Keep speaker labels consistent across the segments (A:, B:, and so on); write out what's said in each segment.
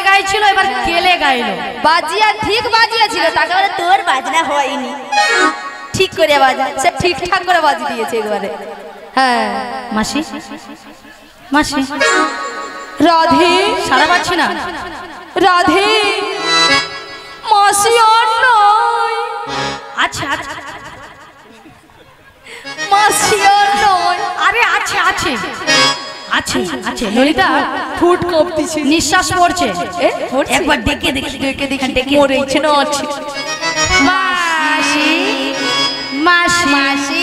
A: গাইছিল, এবার কেলে গাইলো।
B: বাজিয়া ঠিক বাজিয়েছিল, তাকে বলে তোর বাজনা হয়নি, ঠিক করে বাজা। সে ঠিকঠাক করে বাজি দিয়েছে একবারে। হ্যাঁ
A: মাসি মাসি
B: রাধে,
A: সারা পাচ্ছি না।
B: রাধে মাসি আর নয়।
A: আচ্ছা আচ্ছা
B: মাসি আর নয়।
A: আরে আছে আছে আছে আছে। ললিতা ফুট কপতিছে, নিঃশ্বাস পড়ছে। একবার ডেকে দেখি, ডেকে দেখি, ডেকে
B: মরেছে না আছে।
A: মাসি মাসি মাসি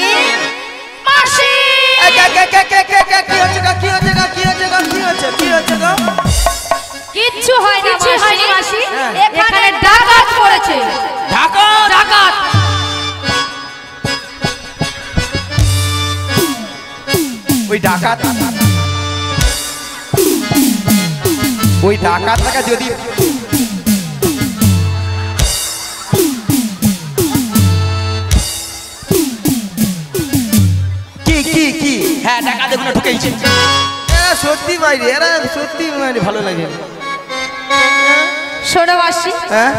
A: মাসি।
B: কিচ্ছু হয় না,
A: কিছু হয়নি মাসি।
B: এখানে ডাকাত পড়েছে।
A: ডাকাত ডাকাত।
C: ওই ডাকাত, ওই ডাকাতটাকে যদি কি কি কি হ্যাঁ ডাকাত এগুলো ঢুকেইছে। সত্যি মাইরি, এরা সত্যি মাইরি ভালো লাগে।
B: শোনো মাসি,
C: হ্যাঁ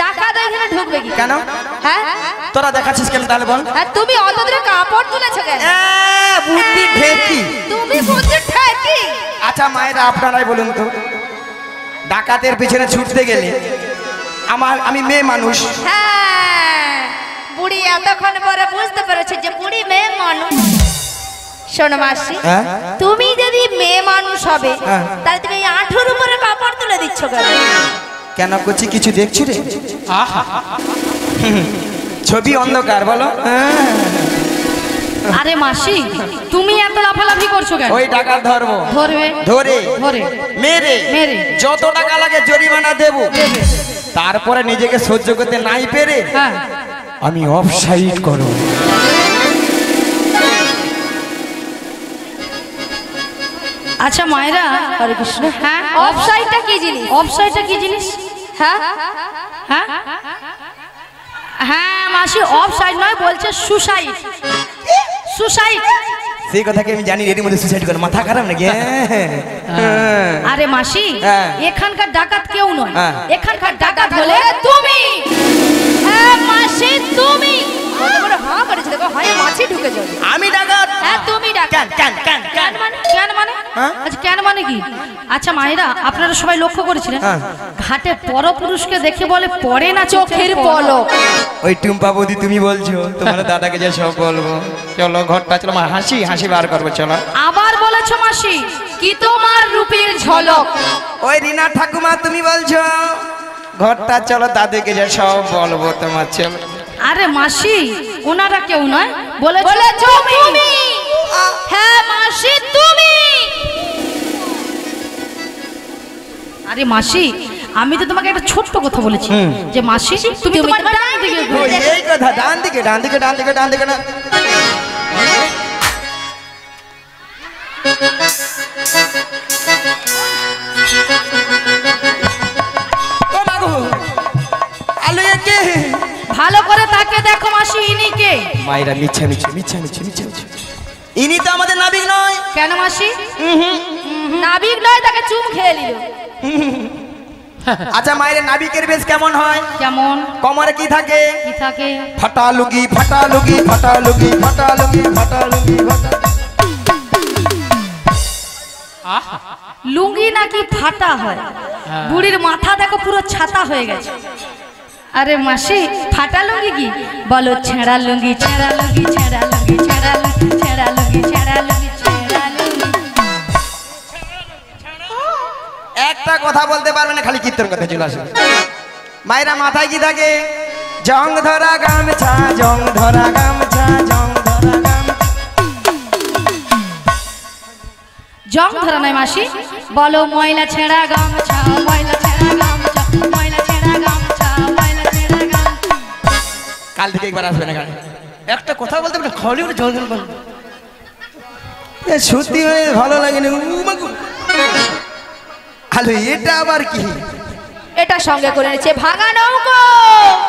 B: ডাকাত এখানে ঢুকবে কি?
C: কেন?
B: হ্যাঁ
C: তোরা দেখাচ্ছিস কেন তাহলে বল?
B: আর তুমি অত দূরে কাপড় তুলেছো কেন?
C: বুদ্ধি ঢেকি।
B: তুমি বুদ্ধি ঠেকি।
C: আচ্ছা মায়েরা আপনারাই বলুন তো, ডাকাতের পিছনে ছুটতে গেলে আমি মেয়ে মানুষ।
B: হ্যাঁ, বুড়ি এতক্ষণ পরে বুঝতে পেরেছে যে বুড়ি মেয়ে মানুষ। শোনো মাসি,
C: হ্যাঁ?
B: তুমি যদি মেয়ে মানুষ হবে
C: হ্যাঁ।
B: তাহলে তুমি এই আঁঠুর উপরে কাপড় তুলে দিচ্ছ কেন?
C: কেন করছি কিছু দেখছি রে? ছবি অন্ধকার বলো।
A: আরে মাসি তুমি এত লাফালাফি করছো কেন?
C: ওই টাকা ধরবো,
A: ধরবে
C: ধরে
A: ধরে
C: মেরে
A: মেরে
C: যত টাকা লাগে জরিমানা দেবো, তারপরে নিজেকে সহ্য করতে নাই পেরে
A: হ্যাঁ
C: আমি অফসাইড করব।
A: আচ্ছা মায়েরা, হরে কৃষ্ণ। হ্যাঁ
B: অফসাইডটা কি জিনিস?
A: অফসাইডটা কি জিনিস?
B: হ্যাঁ
A: হ্যাঁ হ্যাঁ মাসি, অফসাইড নয়, বলছে সুসাইড। সুসাইড
C: সেই কথা কি আমি জানি? এর মধ্যে সুসাইড করে মাথা খারাপ নাকি?
A: আরে মাসি
C: হ্যাঁ।
A: এখানকার ডাকাত কেউ নয়,
C: হ্যাঁ।
A: এখানকার ডাকাত হলে তুমি।
B: হ্যাঁ মাসি তুমি। কত বড় হাঁ করেছে দেখো, হয় মাছি ঢুকে যাবে।
C: আমি ডাকাত?
B: হ্যাঁ তুমি ডাকাত।
C: কেন কেন কেন
A: কেন মানে? কেন মানে?
C: হ্যাঁ?
A: আচ্ছা কেন মানে কি? আচ্ছা মায়েরা, আপনারা সবাই লক্ষ্য করেছিলেন
C: হ্যাঁ।
A: ঘাটে পরপুরুষকে দেখে বলে পড়ে না
B: চোখের পলক।
C: ওই টুম্পা বৌদি তুমি বলছো তোমার দাদাকে যে সব বলবো, চলো ঘরটা চলো, মা হাসি হাসি বার করবো চলো।
A: আবার বলেছো মাসি কি তোমার রূপের ঝলক।
C: ওই রিনা ঠাকুমা তুমি বলছো ঘরটা চলো, দাদুকে যে সব বলবো তোমার চলো।
A: আরে মাসি ওনারা কেউ নয়, বলেছো
B: তুমি। হ্যাঁ মাসি তুমি।
A: আরে মাসি আমি তো তোমাকে একটা ছোট্ট কথা বলেছি যে মাসি তুমি তোমার ডান দিকে ঘুরে।
C: ওই এই কথা, ডান দিকে ডান দিকে ডান দিকে ডান দিকে না। ও মাগো, আলো একে
A: ভালো করে তাকে দেখো মাসি, ইনি কে?
C: মায়েরা মিছা মিছা মিছা মিছা মিছা মিছা, ইনি তো আমাদের নাবিক নয়।
A: কেন মাসি?
B: নাবিক নয়, তাকে চুম খেয়ে নিল।
C: আচ্ছা মায়ের নাবিকের বেশ কেমন হয়?
A: কেমন?
C: কোমরে কি থাকে?
A: কি থাকে?
C: ফাটা লুগি ফাটা লুগি ফাটা লুগি ফাটা লুগি ফাটা লুগি ফাটা।
A: লুঙ্গি নাকি ফাটা হয়? বুড়ির মাথা দেখো পুরো ছাতা হয়ে গেছে। আরে মাসি ফাটা লুঙ্গি কি? বলো ছেঁড়া লুঙ্গি ছেঁড়া লুঙ্গি ছেঁড়া লুঙ্গি ছেঁড়া লুঙ্গি ছেঁড়া লুঙ্গি ছেঁড়া লুঙ্গি ছেঁড়া লুঙ্গি।
C: একটা কথা বলতে পারবে না, খালি কীর্তন কথা চলে আসে। মায়েরা মাথায় কি থাকে? জং ধরা গামছা জং ধরা গামছা জং ধরা গামছা।
A: জং ধরা নাই মাসি, বলো ময়লা ছেঁড়া গামছা ময়লা ছেঁড়া গামছা ময়লা ছেঁড়া গামছা ময়লা ছেঁড়া গামছা।
C: কাল থেকে একবার আসবে না গাড়ি। একটা কথা বলতে পারবে না, খালি ওটা জল জল বল। সত্যি ভালো লাগে না। হ্যালো, এটা আবার কি?
B: এটা সঙ্গে করে নিচ্ছে ভাঙা নৌকো।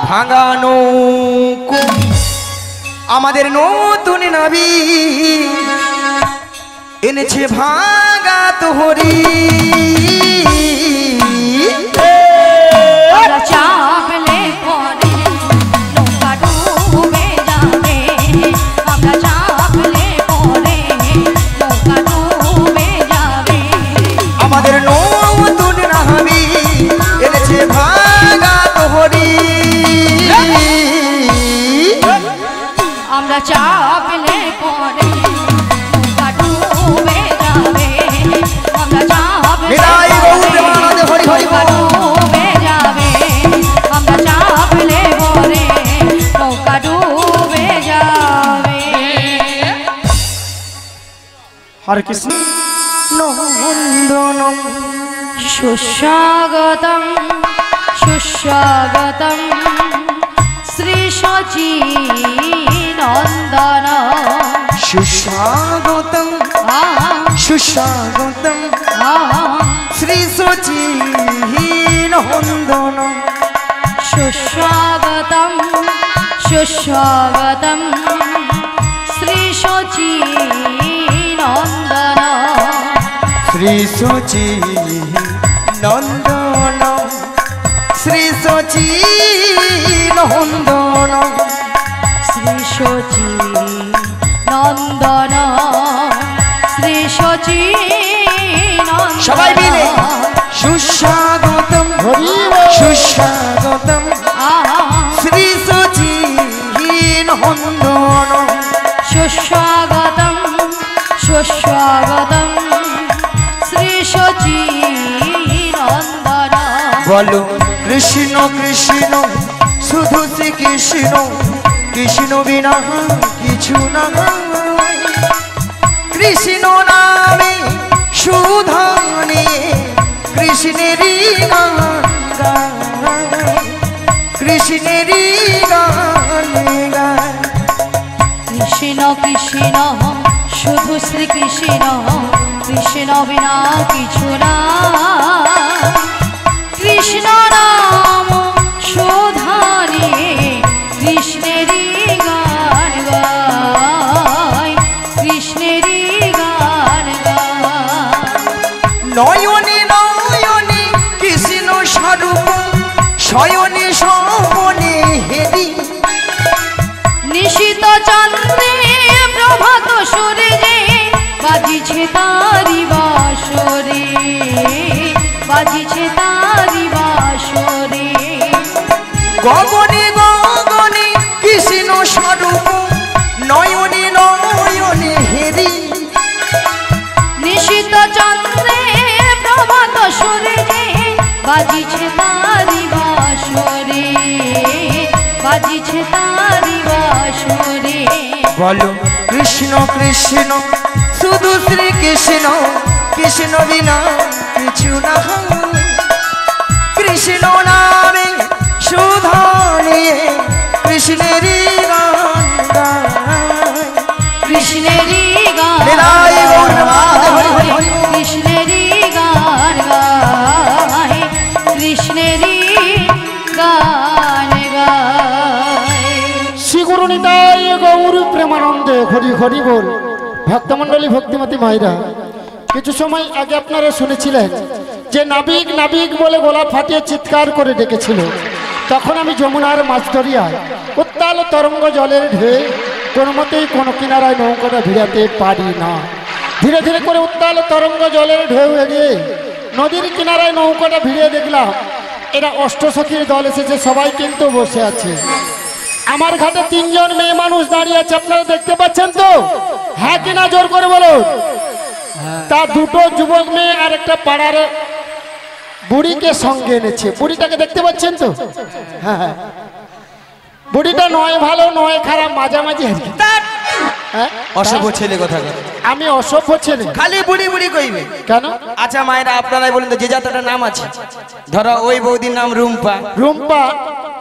C: ভাঙা নৌকো আমাদের নতুন নবী এনেছে ভাঙা তোহরি।
D: হরে কৃষ্ণ।
C: নন্দনম
A: সুস্বাগতম সুস্বাগতম শ্রী সচি নন্দন
C: সুস্বাগতম সুস্বাগতম শ্রী সচি নন্দনম
A: সুস্বাগতম সুস্বাগতম শ্রী সচি নন্দন
C: শ্রী সচি নন্দনম শ্রী সচি নন্দনম
A: শ্রী সচি নন্দন শ্রী সচি নন্দন
C: সবাই মিলে সুস্বাগতম সুস্বাগতম শ্রী সচি নন্দনম
A: সুস্বাগতম সুস্বাগতম শ্রী সচি নন্দন
C: বলো কৃষ্ণ কৃষ্ণ শুধু শ্রী কৃষ্ণ কৃষ্ণ বিনা কিছু না কৃষ্ণ নামে সুধা নিয়ে কৃষ্ণেরই গান গায় কৃষ্ণেরই গান গায়
A: কৃষ্ণ কৃষ্ণ শুধু শ্রী কৃষ্ণ কৃষ্ণ বিনা কিছু না কৃষ্ণ নাম শোধানে কৃষ্ণেরই গান গায় কৃষ্ণেরই গান গায়
C: নয়নে নয়নে কৃষ্ণ স্বরূপ শয়নে স্বপনে হেরি
A: নিশিত চন্দ্রে প্রভাত সূর্যে বাজিছে তারি বাঁশরে বাজিছে তারি বাঁশরে
C: গগনে গগনে কৃষ্ণ স্বরূপ নয়নে নয়নে হেরি
A: নিশিত চন্দ্রে প্রভাত সূর্যে বাজিছে তারি বাঁশরে বাজিছে তারি বাঁশরে
C: বলো কৃষ্ণ কৃষ্ণ শুধু শ্রী কৃষ্ণ কৃষ্ণ বিনা কিছু না কৃষ্ণ নামে সুধা নিয়ে কৃষ্ণেরই গান গায়
A: কৃষ্ণেরই গান
C: নিতাই গৌর নমঃ হরি হরি হরি বল।
A: কৃষ্ণেরই গান গায় কৃষ্ণেরই গান গায়
D: শ্রী গুরু নিতাই গৌর প্রেমানন্দে হরি হরি বল। ভক্তমণ্ডলী ভক্তিমতী মায়েরা, কিছু সময় আগে আপনারা শুনেছিলেন যে নাবিক নাবিক বলে গলা ফাটিয়ে চিৎকার করে ডেকেছিল। তখন আমি যমুনার মাঝদরিয়ায় উত্তাল তরঙ্গ জলের ঢেউ কোনো মতেই কোনো কিনারায় নৌকাটা ভিড়াতে পারি না। ধীরে ধীরে করে উত্তাল তরঙ্গ জলের ঢেউ এগিয়ে নদীর কিনারায় নৌকাটা ভিড়িয়ে দেখলাম এরা অষ্টসখীর দল এসেছে, সবাই কিন্তু বসে আছে। আমার ঘাটে তিনজন মেয়ে মানুষ দাঁড়িয়ে আছে, আপনারা দেখতে পাচ্ছেন তো? হ্যাঁ কিনা জোর করে বলো। তা দুটো যুবক মেয়ে আর একটা পাড়ার বুড়িকে সঙ্গে এনেছে। বুড়িটাকে দেখতে পাচ্ছেন তো? হ্যাঁ, বুড়িটা নয় ভালো নয় খারাপ, মাঝামাঝি আর কি। হ্যাঁ,
C: অসভ্য ছেলে কথা
D: আমি অসভ্য ছেলে?
C: খালি বুড়ি বুড়ি কইবে
D: কেন?
C: আচ্ছা মায়েরা আপনারাই বলেন তো, যে যাত্রাটা নাম আছে, ধরো ওই বৌদির নাম রুম্পা,
D: রুম্পা,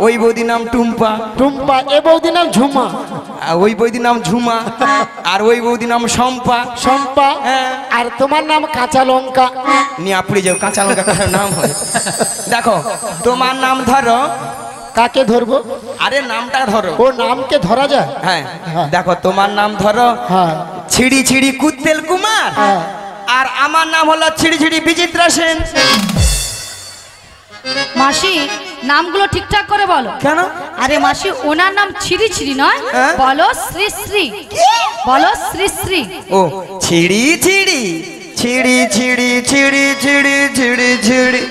C: ওই বৌদির নাম টুম্পা,
D: টুম্পা, এ বৌদির নাম ঝুমা,
C: আর ওই বৌদির নাম ঝুমা, আর ওই বৌদির নাম শম্পা,
D: শম্পা,
C: হ্যাঁ।
D: আর তোমার নাম কাঁচা লঙ্কা।
C: নিয়ে আপনি যাও, কাঁচা লঙ্কা কার নাম হয়। দেখো তোমার নাম ধরো,
D: কাকে ধরবো?
C: আরে নামটা ধরো।
D: ও নামকে ধরা যায়?
C: হ্যাঁ
D: হ্যাঁ।
C: দেখো তোমার নাম ধরো
D: হ্যাঁ,
C: ছিড়ি ছিড়ি কুত্তেল কুমার,
D: হ্যাঁ।
C: আর আমার নাম হলো ছিড়ি ছিড়ি বিচিত্রা সেন।
A: মাসি নামগুলো ঠিকঠাক করে বলো।
C: কেন?
A: আরে মাসি ওনার নাম ছিড়ি ছিড়ি নয়,
C: হ্যাঁ?
A: বলো শ্রী শ্রী, বলো শ্রী শ্রী।
C: ও ছিড়ি ছিড়ি ছিড়ি ছিড়ি ছিড়ি ছিড়ি ছিড়ি ছিড়ি।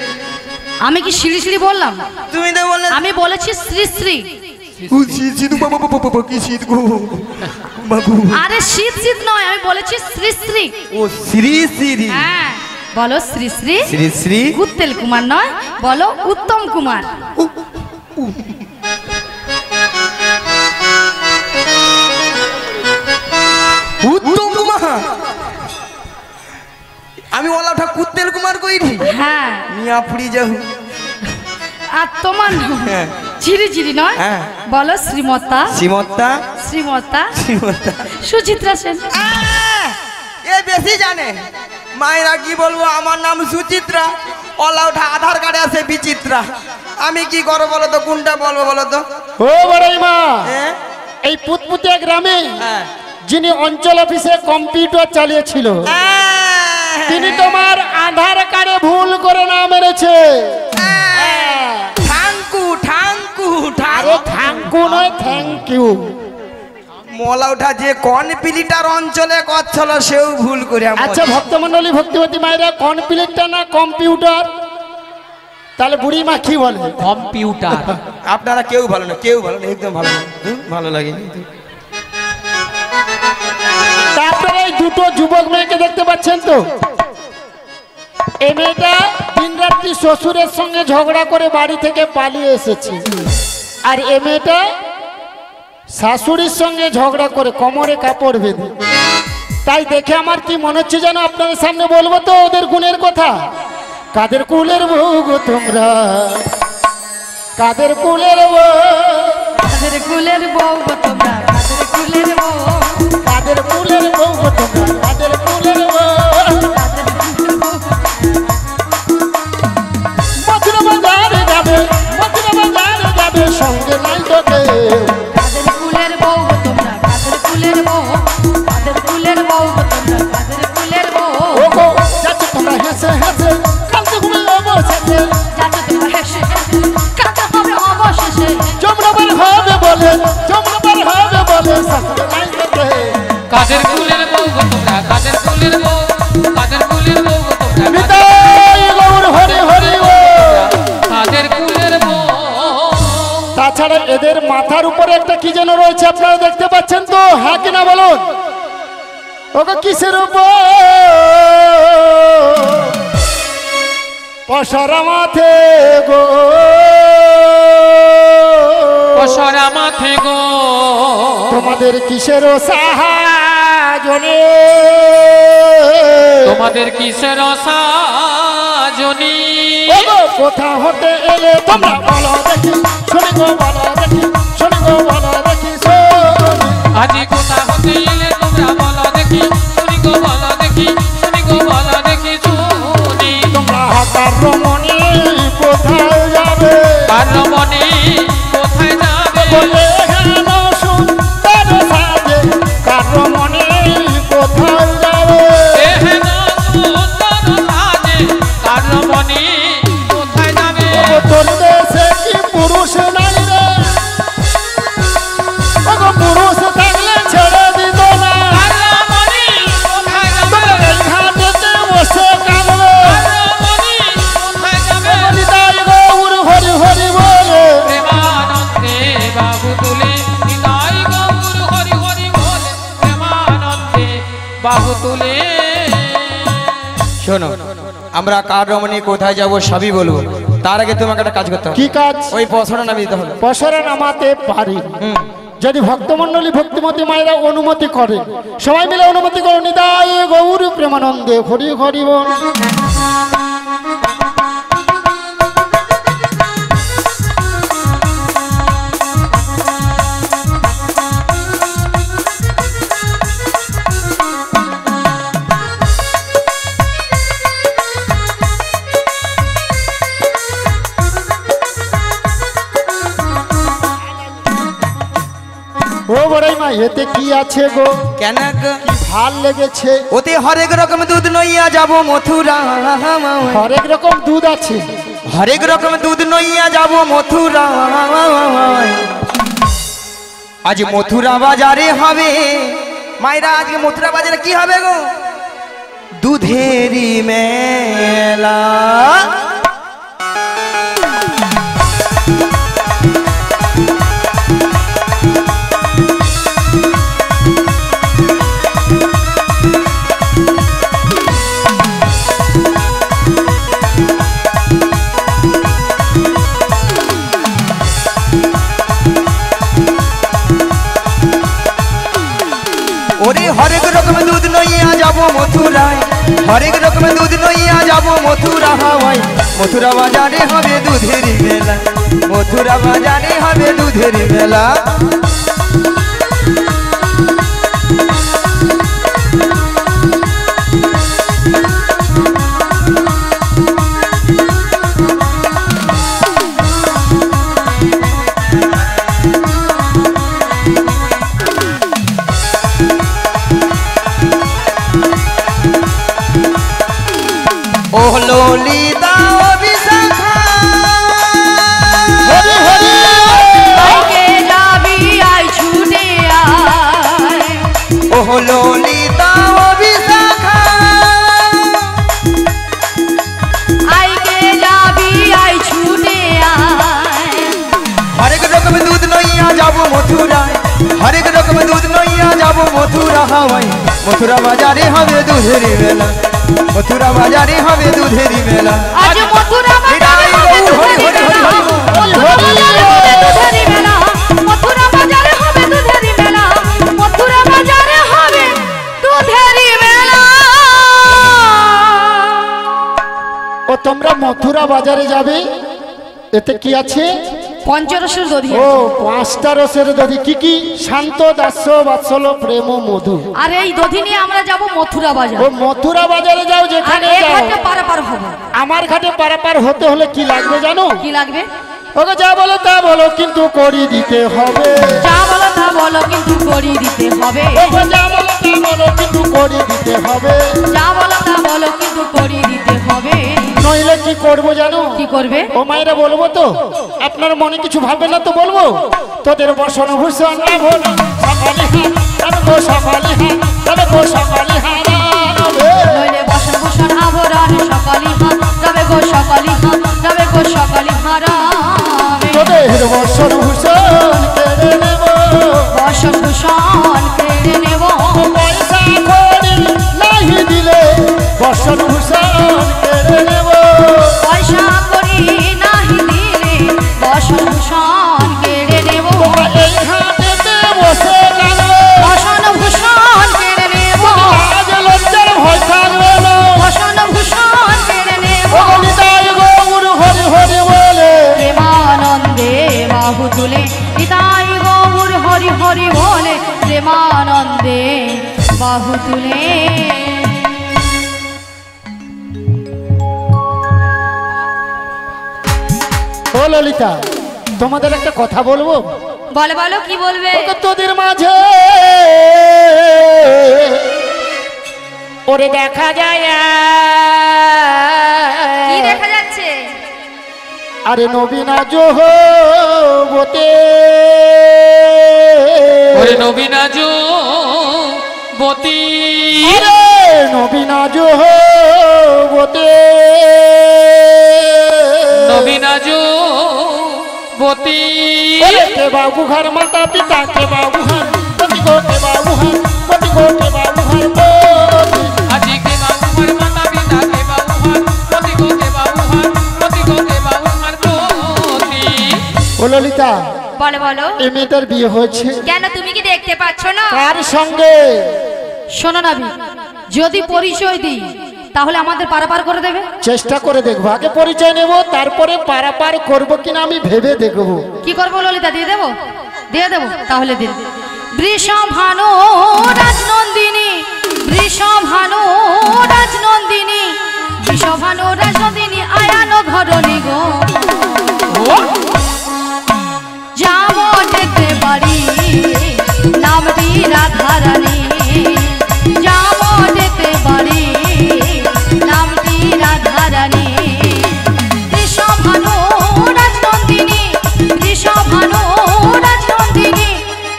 A: আমি কি সিঁড়ি সিঁড়ি বললাম?
C: তুমি তো বললে
A: আমি বলেছি শ্রী শ্রী। আরে শীত শীত নয়, আমি বলেছি শ্রী শ্রী।
C: ও শ্রী শ্রী
A: হ্যাঁ, বলো শ্রী শ্রী।
C: শ্রী শ্রী
A: কুত্তেল কুমার নয়, বলো উত্তম কুমার।
C: উত্তম কুমার। আমি ওলা ওঠা কুত্তেল কুমার কইরি
A: হ্যাঁ
C: মিয়া পুরি যাও
A: আর তোমার নাম
C: হ্যাঁ।
A: ঝিরি ঝিরি নয়
C: হ্যাঁ।
A: বলো শ্রীমতা
C: শ্রীমত্তা
A: শ্রীমতা
C: শ্রীমত্তা
A: সুচিত্রা সেন।
C: এ বেশি জানে মায়েরা কি বলবো আমার নাম সুচিত্রা ওলা ওঠা আধার কার্ডে আছে বিচিত্রা আমি কি করবো বলো তো কোনটা বলবো বলো তো
D: ও বড়াই মা
C: হ্যাঁ
D: এই পুতপুতিয়া গ্রামে
C: হ্যাঁ।
D: যিনি অঞ্চল অফিসে কম্পিউটার চালিয়েছিল তিনি তোমার আধার কার্ডে ভুল করে নাম মেরেছে।
C: ঠাঙ্কু ঠাঙ্কু
D: আরে থ্যাংকু নয় থ্যাংক ইউ।
C: মোলা ওঠা যে কনপিলিটার অঞ্চলে করছিল সেও ভুল করে
D: আচ্ছা ভক্তমন্ডলী ভক্তিবতী মায়েরা কম্পিউটার না কম্পিউটার? তাহলে বুড়ি মা কি বলে?
E: কম্পিউটার।
C: আপনারা কেউ ভালো না কেউ ভালো না একদম ভালো না ভালো লাগে
D: তারপরে এই দুটো যুবক মেয়েকে দেখতে পাচ্ছেন তো, এই মেয়েটা দিন রাত্রি শ্বশুরের সঙ্গে ঝগড়া করে বাড়ি থেকে পালিয়ে এসেছে, আর এ মেয়েটা শাশুড়ির সঙ্গে ঝগড়া করে কোমরে কাপড় বেঁধে। তাই দেখে আমার কি মনে হচ্ছে যেন আপনাদের সামনে বলবো তো ওদের গুণের কথা। কাদের কুলের বউ গো তোমরা, কাদের কুলের বউ,
A: কাদের কুলের বউ গো তোমরা, কাদের কুলের বউ,
D: কাদের কুলের বউ গো তোমরা, কাদের কুলের বউ।
A: কাদের কুলের বউ।
D: মথুরা বাজারে যাবে, মথুরা বাজারে যাবে, সঙ্গে নাই তো কেউ।
A: কাদের কুলের বউ গো তোমরা, কাদের কুলের বউ, কাদের কুলের বউ গো তোমরা, কাদের কুলের বউ।
D: ও গো যাচ্ছ তোমরা হেসে হেসে, কালকে ঘুমে অবশেষে,
A: যাচ্ছ তোমরা হেসে হেসে, কাঁদতে হবে অবশেষে।
D: যমুনাবার হবে বলে, যমুনাবার হবে বলে, সঙ্গে নাই তো কেউ।
E: কাদের কুলের বউ গো তোমরা, কাদের কুলের বউ, কাদের কুলের বউ গো তোমরা,
D: নিতাই গৌর হরি হরি ও।
E: কাদের কুলের বউ।
D: তাছাড়া এদের মাথার উপরে একটা কি যেন রয়েছে, আপনারা দেখতে পাচ্ছেন তো, হ্যাঁ কিনা বলুন? ওকে কিসের উপর? পশরা মাথে গো,
E: পশরা মাথে গো,
D: তোমাদের কিসের সাহায্যে,
E: তোমাদের কিসের সাজনি।
D: ওগো কোথা হতে এলে তোমরা বলো দেখি, শুনি গো বলো দেখি, শুনি গো বলো দেখি, শুনি।
E: আজি কোথা হতে এলে তোমরা বলো দেখি, শুনি গো বলো দেখি, শুনি গো বলো দেখি শুনি।
D: তোমরা হাতার রমণী কোথায় যাবে,
E: কার রমণী কোথায় যাবে,
D: বলে হেন সুন্দর সাজে, কার রমণী কোথায় যাবে।
E: এহেন সুন্দর সাজে, কার রমণী কোথায় যাবে।
D: ওগো তোর দেশে কি পুরুষ নাই রে, ওগো পুরুষ থাকলে ছেড়ে দিত না,
E: কার রমণী কোথায় যাবে,
D: এই ঘাটেতে বসে কাঁদবে।
E: কার রমণী কোথায় যাবে।
D: নিতাই গৌর হরি হরি বলে,
E: প্রেমানন্দে বাবু তুলে, নিতাই গৌর হরি হরি বলে, প্রেমানন্দে বাবু তুলে।
C: শোনো আমরা কার রমণী কোথায় যাব সবই বলবো, তার আগে তোমাকে একটা কাজ করতে হবে।
D: কি কাজ?
C: ওই পছন্দ নামিয়ে দিতে হবে।
D: পশরা নামাতে পারি যদি ভক্তমন্ডলী ভক্তিমতী মায়েরা অনুমতি করে, সবাই মিলে অনুমতি করো। নিতাই গৌর প্রেমানন্দে হরি হরি বল। ও বড়াই মা এতে কি আছে গো,
C: কেন গো?
D: কি ভাল লেগেছে?
C: ওতে হরেক রকম দুধ নইয়া যাব মথুরা,
D: হরেক রকম দুধ আছে,
C: হরেক রকম দুধ নইয়া যাব মথুরা। আজ মথুরা বাজারে হবে মাইরা, আজকে মথুরা বাজারে কি হবে গো? দুধেরি মেলা। ওরে হরেক রকম দুধ নইয়া যাব যাব মথুরায়, হরেক রকমের দুধ লইয়া যাব মথুরা হাওয়ায়। মথুরা বাজারে হবে দুধের মেলা, মথুরা বাজারে হবে দুধের মেলা। ও ললিতা ও বিশাখা,
D: হরি হরি
A: আইকে যাবি আই ছুটে আয়,
C: ও ললিতা ও বিশাখা,
A: আইকে যাবি আই ছুটে আয়।
C: হরেক রকমের দুধ লইয়া যাব মথুরায়, হরেক রকমের দুধ লইয়া যাব মথুরা হাওয়ায়। মথুরা বাজারে হবে দুধের মেলা, মথুরা বাজারে হবে দুধের মেলা।
A: আজ মথুরা বাজারে হবে দুধেরি মেলা, মথুরা বাজারে হবে দুধেরি মেলা, মথুরা বাজারে হবে দুধেরি মেলা, মথুরা বাজারে হবে দুধেরি মেলা।
D: ও তোমরা মথুরা বাজারে যাবে, এতে কি আছে?
A: পঞ্চরসের দধি
D: ও 5টা রসের দধি। কি কি? শান্ত, দাস্য, বাৎসল্য, প্রেম ও মধু।
A: আর এই দধি নিয়ে আমরা যাব মথুরা বাজার।
D: ও মথুরা বাজারে যাও,
A: আর
D: যেখানে
A: এই
D: যাও।
A: ঘাটে পারাপার হবো।
D: আমার ঘাটে পারাপার হতে হলে কি লাগবে জানো?
A: কি লাগবে?
D: ওকে যা বলো তা বলো, কিন্তু করি দিতে হবে।
A: যা বলো তা বলো, কিন্তু করি দিতে হবে।
D: ওকে যা বলো তা বলো, কিন্তু করি দিতে হবে।
A: যা বলো তা বলো, কিন্তু করি দিতে হবে।
D: নইলে কি করবো জানো?
A: কি করবে?
D: ও মায়েরা বলবো তো, আপনার মনে কিছু ভাববে না তো বলবো। তোদের বসন ভূষণ না ভোল সকালে হাত, তবে গো সকালে হাত, তবে গো সকালে হাত।
A: নইলে বসন ভূষণ আভরণ সকালি হাত, রবে গো সকালি হাত, রবে গো সকালি হারাবে।
D: তোদের বসন ভূষণ কেড়ে নেব,
A: বসন ভূষণ কেড়ে নেব।
D: পয়সা করি নাহি দিলে বসন ভূষণ কেড়ে নেব।
A: পয়সা করি নাহি দিলে বসন ভূষণ কেড়ে নেব।
D: তোমরা এই হাটেতে বসে গেলে
A: বসন ভূষণ কেড়ে নেব।
D: আজ লজ্জার ভয় থাকবে না।
A: বসন ভূষণ কেড়ে নেব।
D: ও নিতাই গৌর হরি হরি বলে,
A: প্রেমানন্দে বাহু তুলে নিতাই গৌর হরি হরি বলে, প্রেমানন্দে বাহু তুলে।
D: ও ললিতা, তোমাদের একটা কথা বলবো।
A: বলে বলো, কি বলবে?
D: ওকে তোদের মাঝে ওরে দেখা যায়,
B: কি দেখা যাচ্ছে?
D: আরে নবীনা জোহবতে,
E: ওরে নবীনা যুবতী,
D: আরে নবীনা জোহবতে,
E: নবীনা যুবতী।
D: ওরে কে বাবু ঘর মাতা পিতা, কে বাবু ঘর পতি গো, কে বাবু ঘর পতি গো, কে বাবু ঘর পতি।
E: আজি কে বাবু মার মাতা পিতা, কে বাবু মার পতি গো, কে বাবু মার পতি গো, কে বাবু মার পতি।
D: ও ললিতা,
B: বলো বলো,
D: এই মেয়েটার বিয়ে হয়েছে
B: কেন তুমি কি দেখতে পাচ্ছ না?
D: কার সঙ্গে?
A: শোনো নাবি, যদি পরিচয় দিই তাহলে আমাদের পারাপার করে দেবে।
D: চেষ্টা করে দেখবো, আগে পরিচয় নেব, তারপরে পারাপার করবো কিনা আমি ভেবে দেখবো।
A: কি করবো ললিতা? দিয়ে দেবো, দিয়ে দেবো, তাহলে দিন। বৃষভানু রাজনন্দিনী, বৃষভানু রাজনন্দিনী, বৃষভানু রাজনন্দিনী আয়ানো ঘরণী গো। যাবো দেখতে পারি নামটি রাধারানী, যাবো দেখতে পারি নামটি রাধারানী। বৃষভানু রাজনন্দিনী, বৃষভানু রাজনন্দিনী,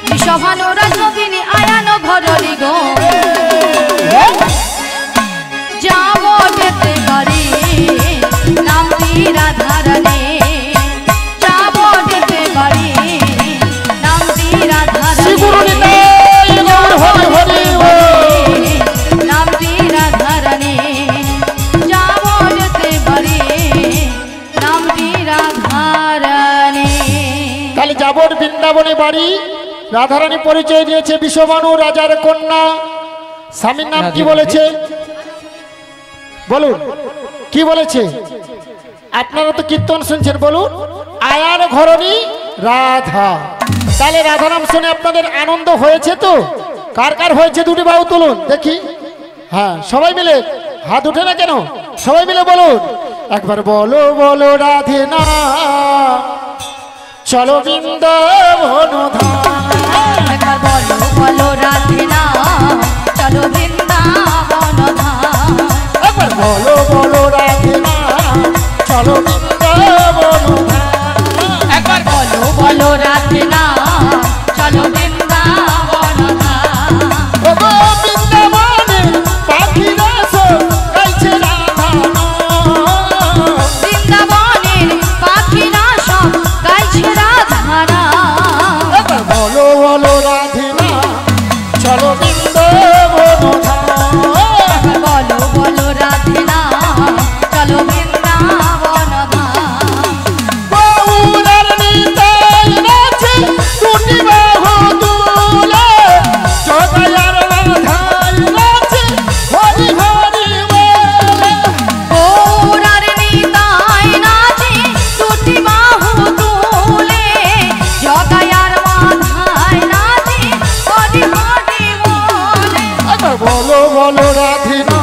A: বৃষভানু রাজনন্দিনী আয়ানো ঘরণী গো। যাবো দেখতে পারি নামটি রাধারানী, যাবো দেখতে পারি নামটি রাধারানী,
D: হরি হরি
A: নামটি রাধারানী, যাবো দেখতে পারি নামটি রাধারানী।
D: তাহলে যাবর বৃন্দাবনে বাড়ি। রাধারানী পরিচয় দিয়েছে বিশ্ববানু রাজার কন্যা। স্বামীর নাম কি বলেছে বলুন, কি বলেছে? আপনারা তো কীর্তন শুনছেন, বলুন। আয়ার ঘরণী রাধা। তাহলে রাধা নাম শুনে আপনাদের আনন্দ হয়েছে তো? কার কার হয়েছে দুটি বাহু তুলুন দেখি। হ্যাঁ, সবাই মিলে হাত উঠে না কেন? সবাই মিলে বলুন একবার, বলো বলো রাধে না চলো বৃন্দাবন ধাম।
A: একবার বলো বলো রাধে না চলো বৃন্দাবন ধাম।
D: একবার বলো বলো রাধে না চলো বৃন্দাবন ধাম।
E: একবার
A: বলো বলো রাধে না চলো বৃন্দাবন ধাম।
D: ও গো বৃন্দাবনের পাখিরা সব গাইছে রাধা নাম।
A: বৃন্দাবনের পাখিরা সব গাইছে রাধা নাম।
D: একবার বলো বলো রাধে না চলো বৃন্দাবন ধাম।
A: একবার বলো বলো রাধে না চলো বৃন্দাবন ধাম।
D: গৌরার নিতাই নাচে দুটি বাহু তুলে, জগায়ার রাধাই নাচে হরি হরি বলে।
A: গৌরার নিতাই নাচে দুটি বাহু তুলে, জগায়ার মাথায় নাচে হরি হরি বলে।
D: একবার বলো বলো রাধে না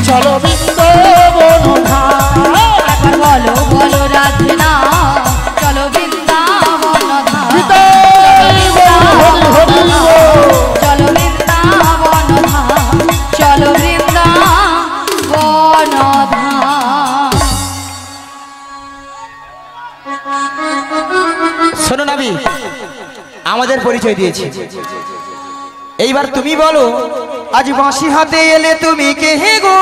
D: চলো বৃন্দাবন ধাম।
A: একবার বলো বলো রাধে না চলো বৃন্দাবন ধাম।
D: নিতাই বল হরি হরি বল।
A: চলো বৃন্দাবন ধাম চলো বৃন্দাবন ধাম।
C: শোনো নাবি, আমাদের পরিচয় দিয়েছি, এইবার তুমি বলো আজ বাঁশি হাতে এলে তুমি কে হে গো?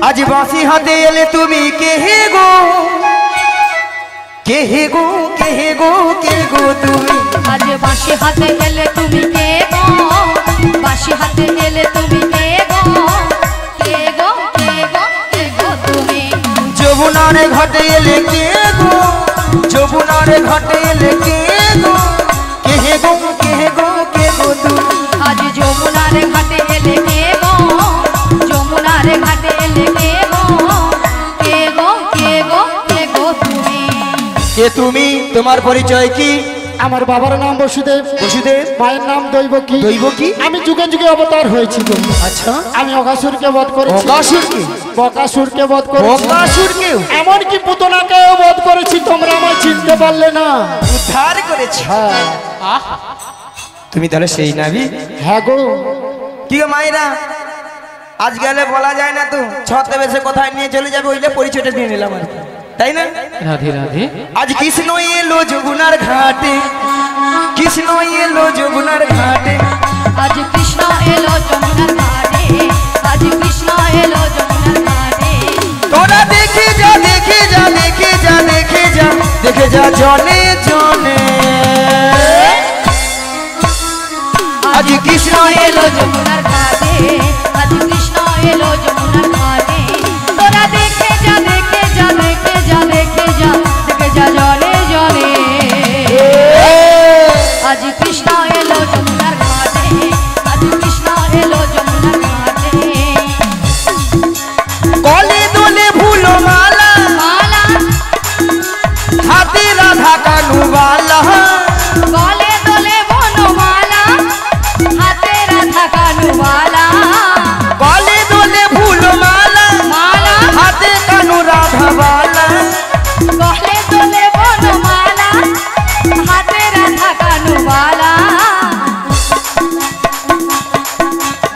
C: আজ বাঁশি হাতে এলে তুমি কে হে গো? কে হে গো, কে হে গো, কে গো তুমি?
A: আজ বাঁশি হাতে এলে তুমি কে গো? বাঁশি হাতে এলে তুমি কে গো? কে গো, কে গো, কে গো তুমি?
C: যমুনার ঘাটে এলে কে গো? যমুনার ঘাটে এলে কে গো? কে হে গো, কে হে গো, কে গো তুমি?
A: আজ যমুনার ঘাটে এলে কে গো? যমুনার ঘাটে এলে কে গো? কে গো, কে গো, কে গো তুমি?
C: কে তুমি? তোমার পরিচয় কি?
D: আমার বাবার নাম বসুদেব,
C: বসুদেব।
D: মায়ের নাম দৈবকী।
C: দৈবকী?
D: আমি যুগে যুগে অবতার হয়েছি গো।
C: আচ্ছা,
D: আমি অগাসুরকে বধ করেছি।
C: অগাসুরকে?
D: বকাসুরকে বধ করেছি।
C: অগাসুরকেও
D: এমনকি পুতনাকেও বধ করেছি। তোমরা আমায় চিনতে পারলে না।
C: উদ্ধার করেছে।
D: হ্যাঁ
E: আহ
C: তুমি তাহলে সেই নাবি?
D: হ্যাঁ গো।
C: কি গো মায়েরা, আজ গেলে বলা যায় না তো ছতে বেশে কোথায় নিয়ে চলে যাবে, ওইটা পরিচয়টা দিয়ে নিলাম আর কি, তাই না?
E: রাধে রাধে।
C: আজ কৃষ্ণ এলো যমুনার ঘাটে, কৃষ্ণ এলো যমুনার ঘাটে।
A: আজ কৃষ্ণ এলো যমুনার ঘাটে, আজ কৃষ্ণ এলো যমুনার ঘাটে।
C: তোরা দেখে যা, দেখে যা, দেখে যা, দেখে যা, দেখে যা জনে জনে। আজ কৃষ্ণ এলো
A: যমুনার ঘাটে, আজ কৃষ্ণ এলো যমুনার ঘাটে। তোরা দেখে যা, দেখে যা, দেখে যা, দেখে যা, দেখে যা জনে জনে। আজ কৃষ্ণ এলো যমুনার ঘাটে, আজ কৃষ্ণ এলো যমুনার ঘাটে।
C: কলে দোলে ফুলো মালা,
A: মালা
C: হাতে রাধা কানুবালা।
A: গলে দোলে বনমালা, হাতে রাধা কানুবালা।
C: কলে দোলে ফুলো মালা,
A: মালা
C: হাতে কানু রাধা বালা।
A: গলে দোলে বনমালা, হাতে রাধা কানুবালা।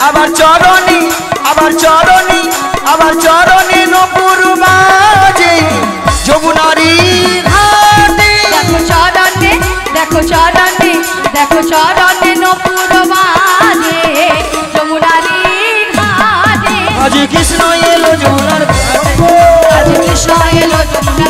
C: আবার চরণে, আবার চরণে, আবার চরণে নপুর বাজে যমুনারি ঘাটে।
A: দেখো চরণে, দেখো চরণে, দেখো চরণে নপুর বাজে যমুনারি ঘাটে।
C: আজ কৃষ্ণ এলো যমুনার ঘাটে।
A: আজ কৃষ্ণ এলো যমুনার